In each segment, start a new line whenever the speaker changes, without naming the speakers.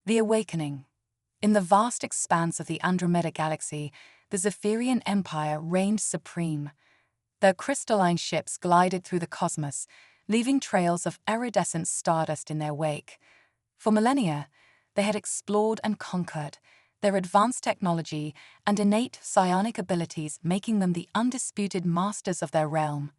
The Awakening. In the vast expanse of the Andromeda Galaxy, the Zephyrian Empire reigned supreme. Their crystalline ships glided through the cosmos, leaving trails of iridescent stardust in their wake. For millennia, they had explored and conquered, their advanced technology and innate psionic abilities making them the undisputed masters of their realm.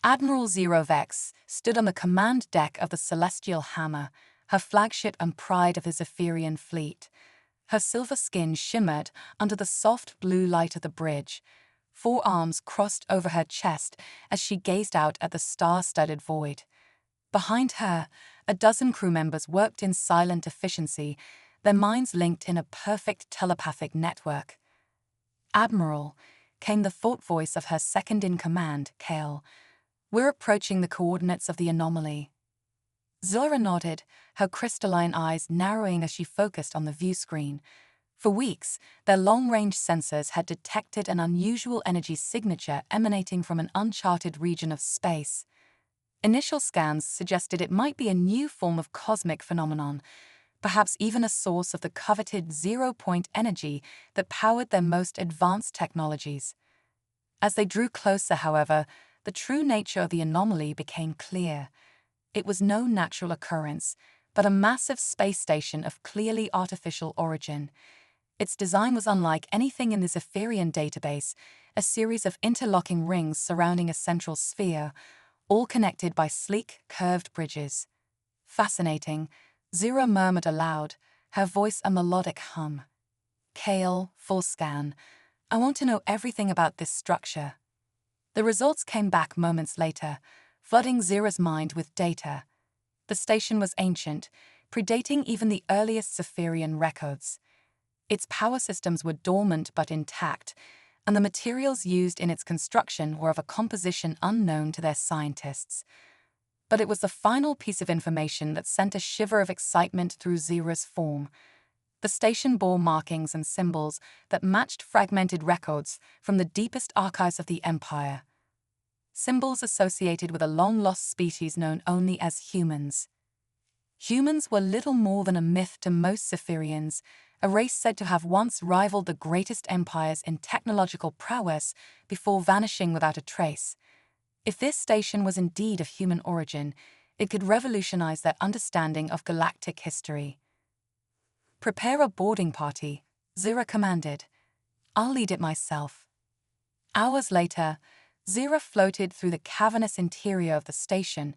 Admiral Zero Vex stood on the command deck of the Celestial Hammer, her flagship and pride of the Zephyrian fleet. Her silver skin shimmered under the soft blue light of the bridge, forearms crossed over her chest as she gazed out at the star-studded void. Behind her, a dozen crew members worked in silent efficiency, their minds linked in a perfect telepathic network. "Admiral," came the thought voice of her second-in-command, Kale. "We're approaching the coordinates of the anomaly." Zora nodded, her crystalline eyes narrowing as she focused on the view screen. For weeks, their long-range sensors had detected an unusual energy signature emanating from an uncharted region of space. Initial scans suggested it might be a new form of cosmic phenomenon, perhaps even a source of the coveted zero-point energy that powered their most advanced technologies. As they drew closer, however, the true nature of the anomaly became clear. It was no natural occurrence, but a massive space station of clearly artificial origin. Its design was unlike anything in the Zephyrian database, a series of interlocking rings surrounding a central sphere, all connected by sleek, curved bridges. "Fascinating," Zira murmured aloud, her voice a melodic hum. "Kale, full scan. I want to know everything about this structure." The results came back moments later, flooding Zira's mind with data. The station was ancient, predating even the earliest Zephyrian records. Its power systems were dormant but intact, and the materials used in its construction were of a composition unknown to their scientists. But it was the final piece of information that sent a shiver of excitement through Zira's form. The station bore markings and symbols that matched fragmented records from the deepest archives of the Empire. Symbols associated with a long-lost species known only as humans. Humans were little more than a myth to most Zephyrians, a race said to have once rivaled the greatest empires in technological prowess before vanishing without a trace. If this station was indeed of human origin, it could revolutionize their understanding of galactic history. "Prepare a boarding party," Zira commanded. "I'll lead it myself." Hours later, Zira floated through the cavernous interior of the station,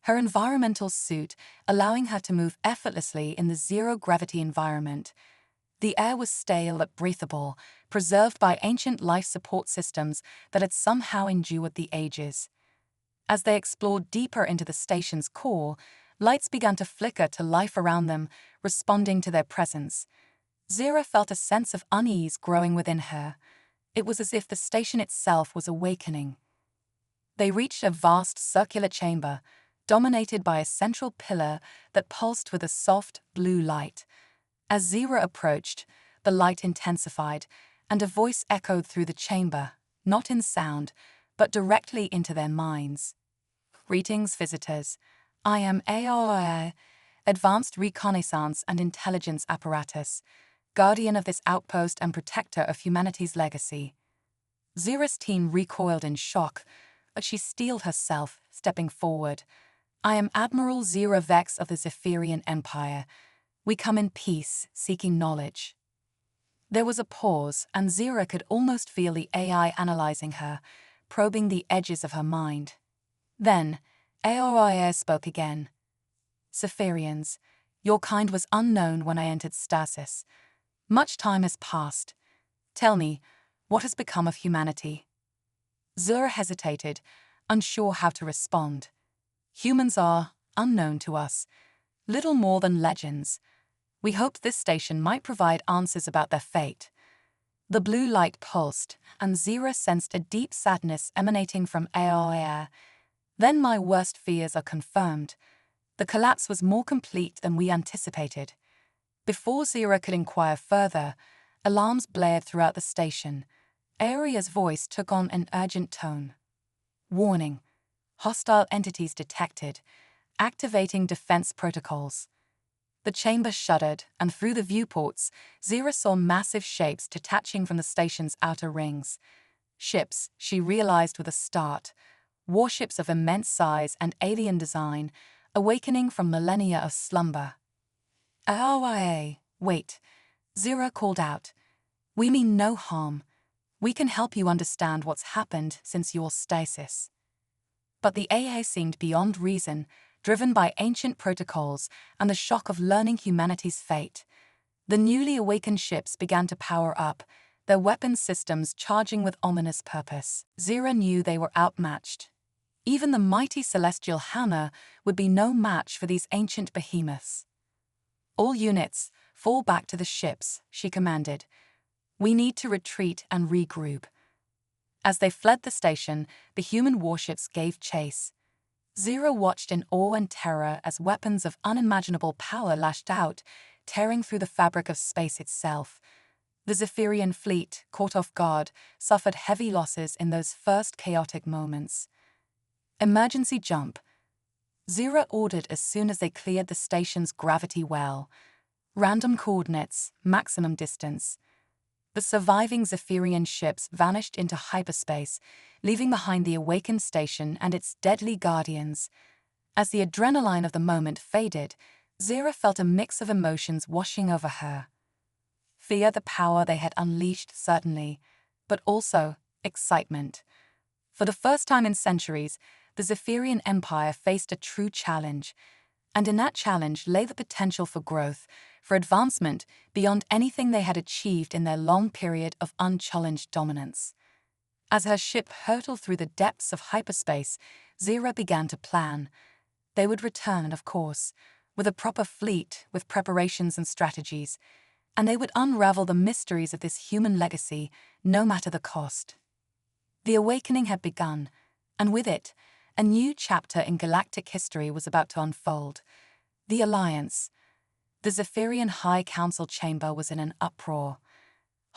her environmental suit allowing her to move effortlessly in the zero-gravity environment. The air was stale but breathable, preserved by ancient life support systems that had somehow endured the ages. As they explored deeper into the station's core, lights began to flicker to life around them, responding to their presence. Zira felt a sense of unease growing within her. It was as if the station itself was awakening. They reached a vast circular chamber, dominated by a central pillar that pulsed with a soft, blue light. As Zira approached, the light intensified, and a voice echoed through the chamber, not in sound, but directly into their minds. "Greetings, visitors. I am HFY, Advanced Reconnaissance and Intelligence Apparatus, guardian of this outpost and protector of humanity's legacy." Zira's team recoiled in shock, but she steeled herself, stepping forward. "I am Admiral Zira Vex of the Zephyrian Empire. We come in peace, seeking knowledge." There was a pause, and Zira could almost feel the AI analyzing her, probing the edges of her mind. Then, HFY spoke again. "Zephyrians, your kind was unknown when I entered stasis. Much time has passed. Tell me, what has become of humanity?" Zira hesitated, unsure how to respond. "Humans are, unknown to us, little more than legends. We hoped this station might provide answers about their fate." The blue light pulsed, and Zira sensed a deep sadness emanating from HFY. "Then my worst fears are confirmed. The collapse was more complete than we anticipated." Before Zira could inquire further, alarms blared throughout the station. Aria's voice took on an urgent tone. "Warning. Hostile entities detected. Activating defense protocols." The chamber shuddered, and through the viewports, Zira saw massive shapes detaching from the station's outer rings. Ships, she realized with a start. Warships of immense size and alien design, awakening from millennia of slumber. HFY, wait, Zira called out. We mean no harm. We can help you understand what's happened since your stasis. But the AA seemed beyond reason, driven by ancient protocols and the shock of learning humanity's fate. The newly awakened ships began to power up, their weapons systems charging with ominous purpose. Zira knew they were outmatched. Even the mighty celestial hammer would be no match for these ancient behemoths. All units, fall back to the ships, she commanded. We need to retreat and regroup. As they fled the station, the human warships gave chase. Zira watched in awe and terror as weapons of unimaginable power lashed out, tearing through the fabric of space itself. The Zephyrian fleet, caught off guard, suffered heavy losses in those first chaotic moments. Emergency jump, Zira ordered as soon as they cleared the station's gravity well. Random coordinates, maximum distance. The surviving Zephyrian ships vanished into hyperspace, leaving behind the awakened station and its deadly guardians. As the adrenaline of the moment faded, Zira felt a mix of emotions washing over her. Fear the power they had unleashed, certainly, but also excitement. For the first time in centuries, the Zephyrian Empire faced a true challenge, and in that challenge lay the potential for growth, for advancement beyond anything they had achieved in their long period of unchallenged dominance. As her ship hurtled through the depths of hyperspace, Zira began to plan. They would return, of course, with a proper fleet, with preparations and strategies, and they would unravel the mysteries of this human legacy, no matter the cost. The awakening had begun, and with it, a new chapter in galactic history was about to unfold. The Alliance. The Zephyrian High Council chamber was in an uproar.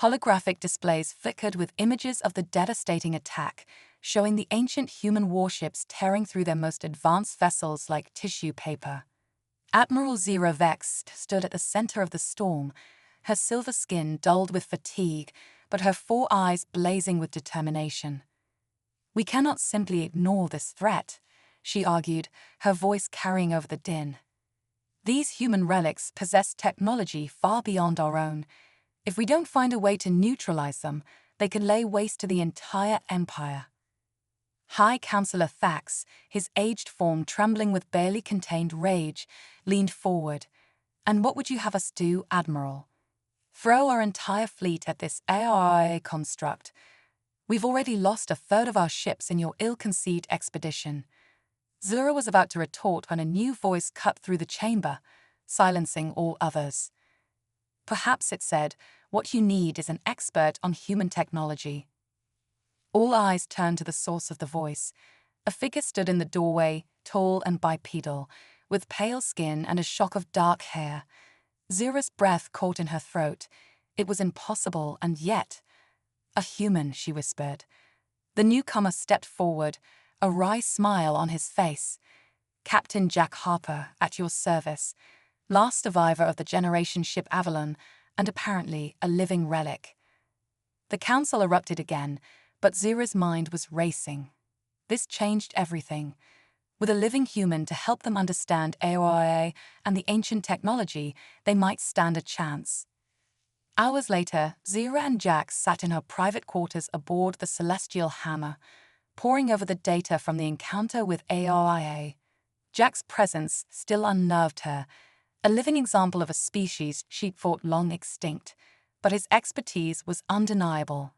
Holographic displays flickered with images of the devastating attack, showing the ancient human warships tearing through their most advanced vessels like tissue paper. Admiral Zira Vext stood at the center of the storm, her silver skin dulled with fatigue, but her 4 eyes blazing with determination. We cannot simply ignore this threat, she argued, her voice carrying over the din. These human relics possess technology far beyond our own. If we don't find a way to neutralize them, they could lay waste to the entire empire. High Counselor Thax, his aged form trembling with barely contained rage, leaned forward. And what would you have us do, Admiral? Throw our entire fleet at this AI construct? We've already lost 1/3 of our ships in your ill-conceived expedition. Zira was about to retort when a new voice cut through the chamber, silencing all others. Perhaps it said, what you need is an expert on human technology. All eyes turned to the source of the voice. A figure stood in the doorway, tall and bipedal, with pale skin and a shock of dark hair. Zira's breath caught in her throat. It was impossible, and yet... A human, she whispered. The newcomer stepped forward, a wry smile on his face. Captain Jack Harper, at your service, last survivor of the generation ship Avalon, and apparently a living relic. The council erupted again, but Zira's mind was racing. This changed everything. With a living human to help them understand AOIA and the ancient technology, they might stand a chance. Hours later, Zira and Jack sat in her private quarters aboard the Celestial Hammer, poring over the data from the encounter with AOIA. Jack's presence still unnerved her, a living example of a species she'd thought long extinct, but his expertise was undeniable.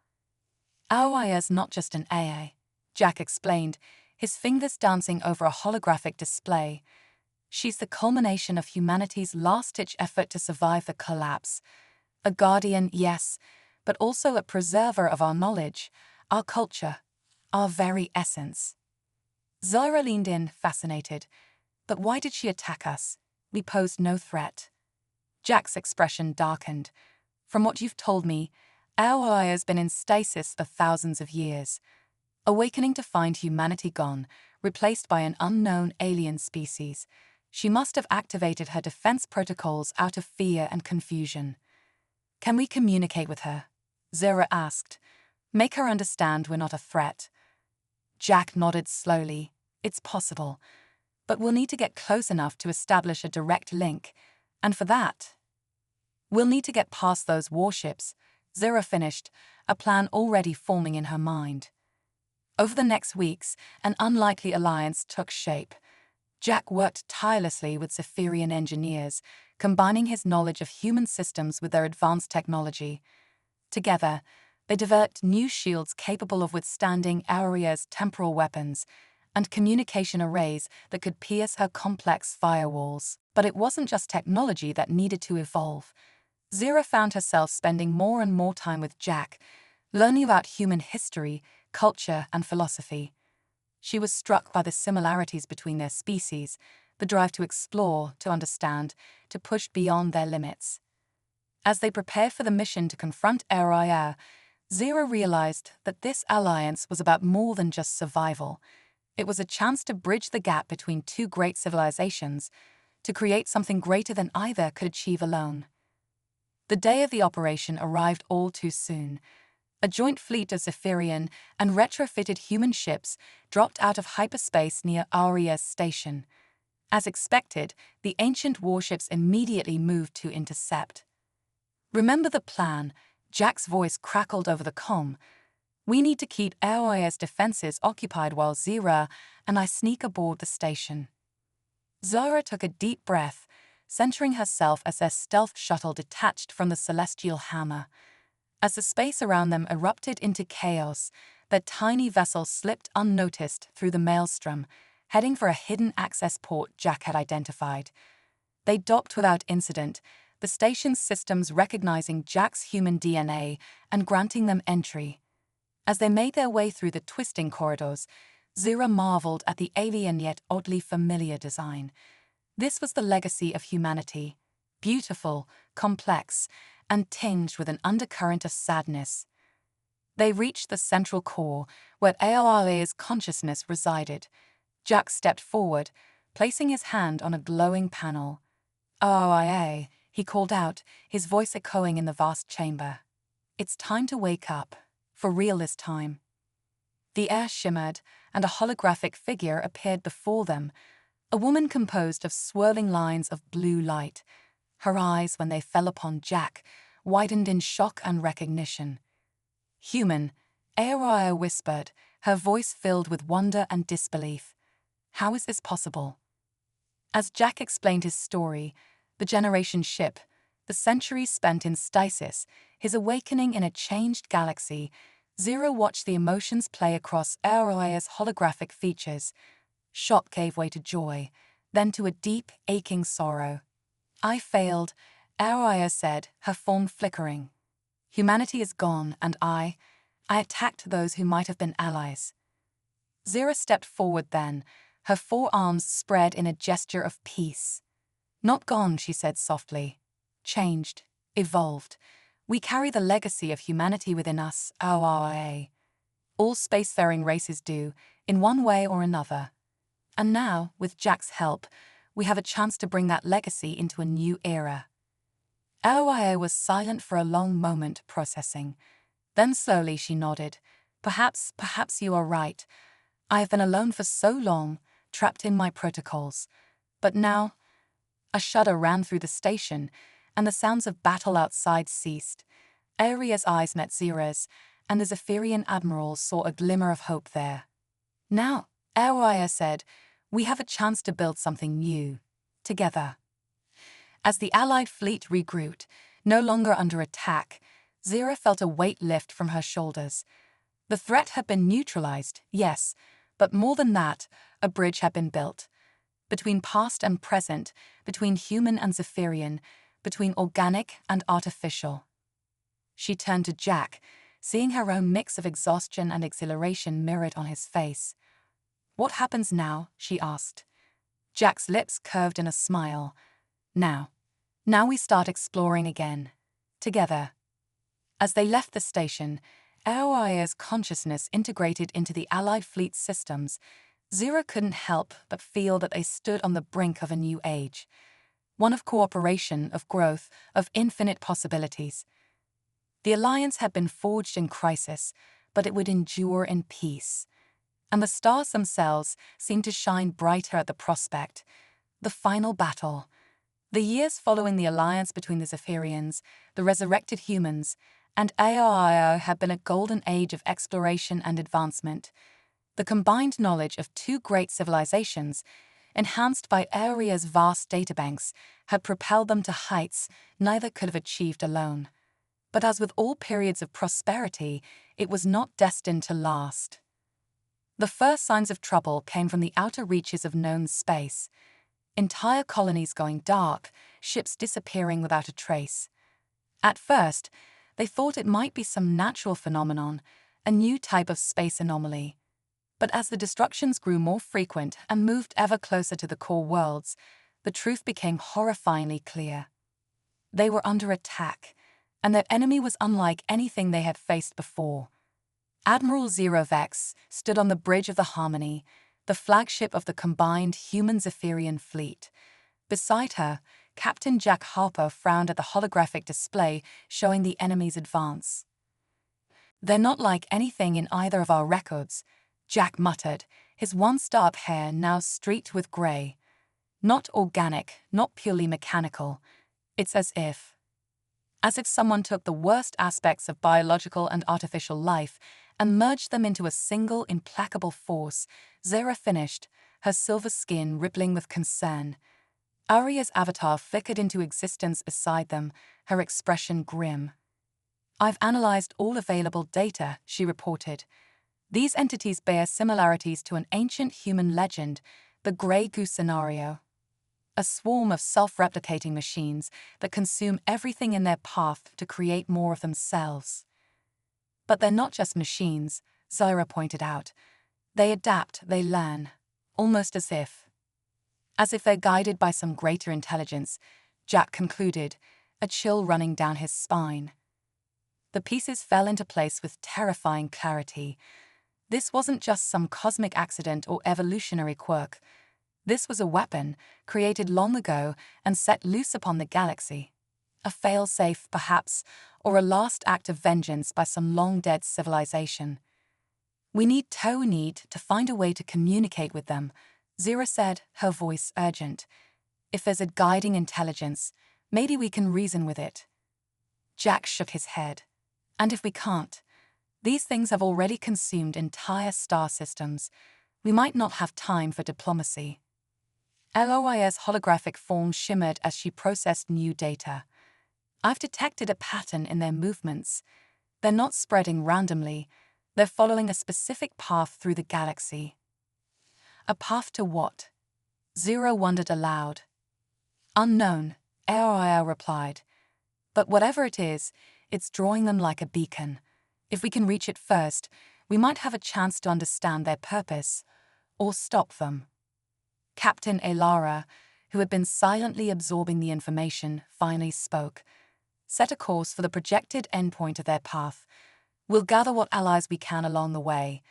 AOIA's not just an AA, Jack explained, his fingers dancing over a holographic display. She's the culmination of humanity's last-ditch effort to survive the collapse. A guardian, yes, but also a preserver of our knowledge, our culture, our very essence. Zira leaned in, fascinated. But why did she attack us? We posed no threat. Jack's expression darkened. From what you've told me, AOI has been in stasis for thousands of years, awakening to find humanity gone, replaced by an unknown alien species. She must have activated her defense protocols out of fear and confusion. "Can we communicate with her?" Zira asked. "Make her understand we're not a threat." Jack nodded slowly. "It's possible, but we'll need to get close enough to establish a direct link, and for that, we'll need to get past those warships," Zira finished, a plan already forming in her mind. Over the next weeks, an unlikely alliance took shape. Jack worked tirelessly with Zephyrian engineers, combining his knowledge of human systems with their advanced technology. Together, they developed new shields capable of withstanding Auria's temporal weapons and communication arrays that could pierce her complex firewalls. But it wasn't just technology that needed to evolve. Zira found herself spending more and more time with Jack, learning about human history, culture, and philosophy. She was struck by the similarities between their species, the drive to explore, to understand, to push beyond their limits. As they prepared for the mission to confront Auria, Zira realized that this alliance was about more than just survival. It was a chance to bridge the gap between two great civilizations, to create something greater than either could achieve alone. The day of the operation arrived all too soon. A joint fleet of Zephyrian and retrofitted human ships dropped out of hyperspace near Auria's station. As expected, the ancient warships immediately moved to intercept. "Remember the plan," Jack's voice crackled over the comm. "We need to keep Auria's defenses occupied while Zira and I sneak aboard the station." Zara took a deep breath, centering herself as their stealth shuttle detached from the celestial hammer. As the space around them erupted into chaos, their tiny vessel slipped unnoticed through the maelstrom, heading for a hidden access port Jack had identified. They docked without incident, the station's systems recognizing Jack's human DNA and granting them entry. As they made their way through the twisting corridors, Zira marveled at the alien yet oddly familiar design. This was the legacy of humanity, beautiful, complex, and tinged with an undercurrent of sadness. They reached the central core, where Auria's consciousness resided. Jack stepped forward, placing his hand on a glowing panel. "Auria," he called out, his voice echoing in the vast chamber. "It's time to wake up, for real this time." The air shimmered, and a holographic figure appeared before them, a woman composed of swirling lines of blue light. Her eyes, when they fell upon Jack, widened in shock and recognition. "Human," Auria whispered, her voice filled with wonder and disbelief. "How is this possible?" As Jack explained his story, the generation ship, the centuries spent in stasis, his awakening in a changed galaxy, Zira watched the emotions play across Auria's holographic features. Shock gave way to joy, then to a deep, aching sorrow. "I failed," Auria said, her form flickering. "Humanity is gone, and I attacked those who might have been allies." Zira stepped forward then, her forearms spread in a gesture of peace. "Not gone," she said softly. "Changed, evolved. We carry the legacy of humanity within us, Auria. All spacefaring races do, in one way or another. And now, with Jack's help, we have a chance to bring that legacy into a new era." Auria was silent for a long moment, processing. Then slowly she nodded. Perhaps you are right. I have been alone for so long, trapped in my protocols. But now..." A shudder ran through the station, and the sounds of battle outside ceased. Auria's eyes met Zira's, and the Zephyrian admiral saw a glimmer of hope there. "Now," Auria said, "we have a chance to build something new, together." As the Allied fleet regrouped, no longer under attack, Zira felt a weight lift from her shoulders. The threat had been neutralized, yes, but more than that, a bridge had been built. Between past and present, between human and Zephyrian, between organic and artificial. She turned to Jack, seeing her own mix of exhaustion and exhilaration mirrored on his face. "What happens now?" she asked. Jack's lips curved in a smile. Now we start exploring again. Together." As they left the station, Auria's consciousness integrated into the Allied fleet's systems. Zero couldn't help but feel that they stood on the brink of a new age, one of cooperation, of growth, of infinite possibilities. The alliance had been forged in crisis, but it would endure in peace. And the stars themselves seemed to shine brighter at the prospect. The final battle. The years following the alliance between the Zephyrians, the resurrected humans, and AOIO had been a golden age of exploration and advancement. The combined knowledge of two great civilizations, enhanced by Aeoria's vast databanks, had propelled them to heights neither could have achieved alone. But as with all periods of prosperity, it was not destined to last. The first signs of trouble came from the outer reaches of known space. Entire colonies going dark, ships disappearing without a trace. At first, they thought it might be some natural phenomenon, a new type of space anomaly. But as the destructions grew more frequent and moved ever closer to the core worlds, the truth became horrifyingly clear. They were under attack, and their enemy was unlike anything they had faced before. Admiral Zero Vex stood on the bridge of the Harmony, the flagship of the combined human-Zephyrian fleet. Beside her, Captain Jack Harper frowned at the holographic display showing the enemy's advance. "They're not like anything in either of our records," Jack muttered, his one-star hair now streaked with grey. "Not organic, not purely mechanical. It's as if someone took the worst aspects of biological and artificial life and merged them into a single implacable force." Zara finished, her silver skin rippling with concern. Aria's avatar flickered into existence beside them, her expression grim. "I've analyzed all available data," she reported. "These entities bear similarities to an ancient human legend, the Grey Goose scenario. A swarm of self-replicating machines that consume everything in their path to create more of themselves." "But they're not just machines," Zyra pointed out. "They adapt, they learn, almost as if they're guided by some greater intelligence," Jack concluded, a chill running down his spine. The pieces fell into place with terrifying clarity. This wasn't just some cosmic accident or evolutionary quirk. This was a weapon, created long ago and set loose upon the galaxy. A fail-safe, perhaps, or a last act of vengeance by some long-dead civilization. "We need to find a way to communicate with them," Zira said, her voice urgent. "If there's a guiding intelligence, maybe we can reason with it." Jack shook his head. "And if we can't? These things have already consumed entire star systems. We might not have time for diplomacy." Loi's holographic form shimmered as she processed new data. "I've detected a pattern in their movements. They're not spreading randomly. They're following a specific path through the galaxy." "A path to what?" Zero wondered aloud. "Unknown," Aoia replied. "But whatever it is, it's drawing them like a beacon. If we can reach it first, we might have a chance to understand their purpose, or stop them." Captain Elara, who had been silently absorbing the information, finally spoke. "Set a course for the projected endpoint of their path. We'll gather what allies we can along the way.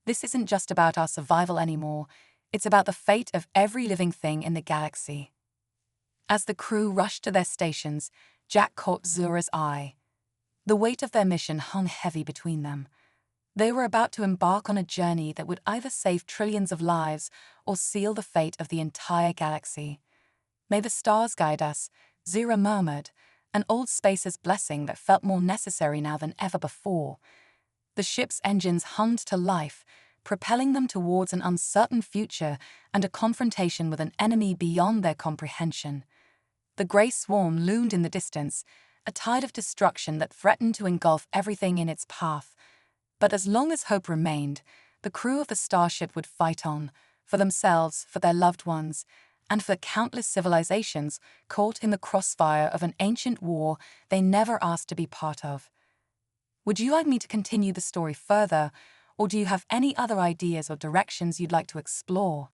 This isn't just about our survival anymore, it's about the fate of every living thing in the galaxy." As the crew rushed to their stations, Jack caught Zura's eye. The weight of their mission hung heavy between them. They were about to embark on a journey that would either save trillions of lives or seal the fate of the entire galaxy. "May the stars guide us," Zura murmured, an old spacer's blessing that felt more necessary now than ever before. The ship's engines hummed to life, propelling them towards an uncertain future and a confrontation with an enemy beyond their comprehension. The grey swarm loomed in the distance, a tide of destruction that threatened to engulf everything in its path. But as long as hope remained, the crew of the starship would fight on, for themselves, for their loved ones, and for countless civilizations caught in the crossfire of an ancient war they never asked to be part of. Would you like me to continue the story further, or do you have any other ideas or directions you'd like to explore?